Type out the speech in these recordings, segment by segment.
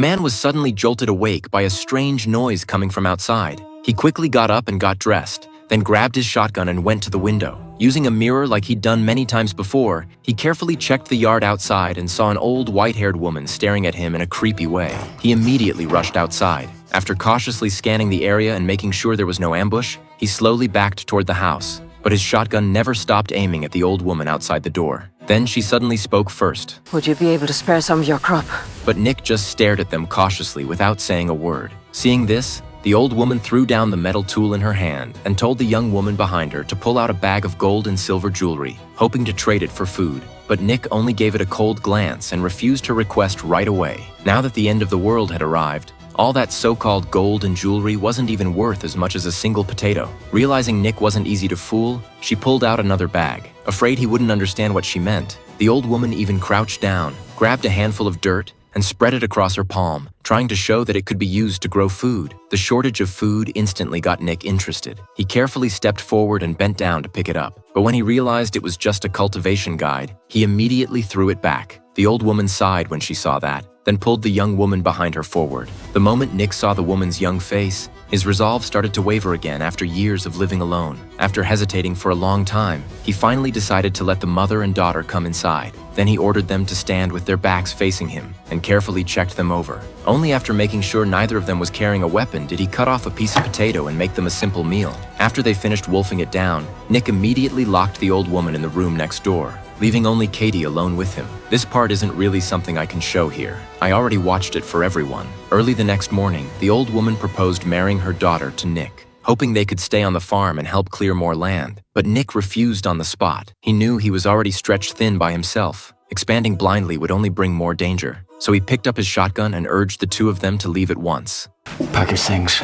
The man was suddenly jolted awake by a strange noise coming from outside. He quickly got up and got dressed, then grabbed his shotgun and went to the window. Using a mirror like he'd done many times before, he carefully checked the yard outside and saw an old white-haired woman staring at him in a creepy way. He immediately rushed outside. After cautiously scanning the area and making sure there was no ambush, he slowly backed toward the house. But his shotgun never stopped aiming at the old woman outside the door. Then she suddenly spoke first. Would you be able to spare some of your crop? But Nick just stared at them cautiously without saying a word. Seeing this, the old woman threw down the metal tool in her hand and told the young woman behind her to pull out a bag of gold and silver jewelry, hoping to trade it for food. But Nick only gave it a cold glance and refused her request right away. Now that the end of the world had arrived, all that so-called gold and jewelry wasn't even worth as much as a single potato. Realizing Nick wasn't easy to fool, she pulled out another bag. Afraid he wouldn't understand what she meant, the old woman even crouched down, grabbed a handful of dirt, and spread it across her palm, trying to show that it could be used to grow food. The shortage of food instantly got Nick interested. He carefully stepped forward and bent down to pick it up. But when he realized it was just a cultivation guide, he immediately threw it back. The old woman sighed when she saw that, then pulled the young woman behind her forward. The moment Nick saw the woman's young face, his resolve started to waver again after years of living alone. After hesitating for a long time, he finally decided to let the mother and daughter come inside. Then he ordered them to stand with their backs facing him and carefully checked them over. Only after making sure neither of them was carrying a weapon did he cut off a piece of potato and make them a simple meal. After they finished wolfing it down, Nick immediately locked the old woman in the room next door, leaving only Katie alone with him. This part isn't really something I can show here. I already watched it for everyone. Early the next morning, the old woman proposed marrying her daughter to Nick, hoping they could stay on the farm and help clear more land. But Nick refused on the spot. He knew he was already stretched thin by himself. Expanding blindly would only bring more danger. So he picked up his shotgun and urged the two of them to leave at once. Pack your things.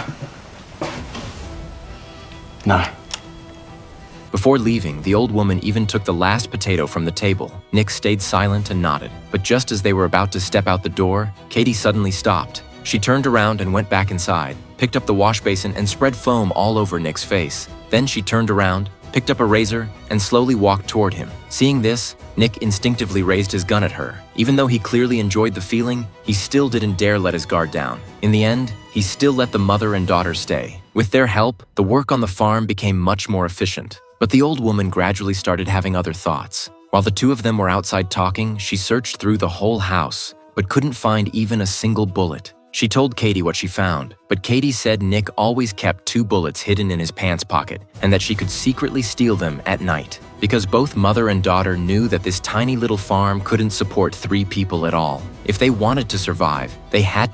Now. Before leaving, the old woman even took the last potato from the table. Nick stayed silent and nodded. But just as they were about to step out the door, Katie suddenly stopped. She turned around and went back inside, picked up the wash basin and spread foam all over Nick's face. Then she turned around, picked up a razor, and slowly walked toward him. Seeing this, Nick instinctively raised his gun at her. Even though he clearly enjoyed the feeling, he still didn't dare let his guard down. In the end, he still let the mother and daughter stay. With their help, the work on the farm became much more efficient. But the old woman gradually started having other thoughts. While the two of them were outside talking, she searched through the whole house, but couldn't find even a single bullet. She told Katie what she found, but Katie said Nick always kept 2 bullets hidden in his pants pocket and that she could secretly steal them at night. Because both mother and daughter knew that this tiny little farm couldn't support 3 people at all. If they wanted to survive, they had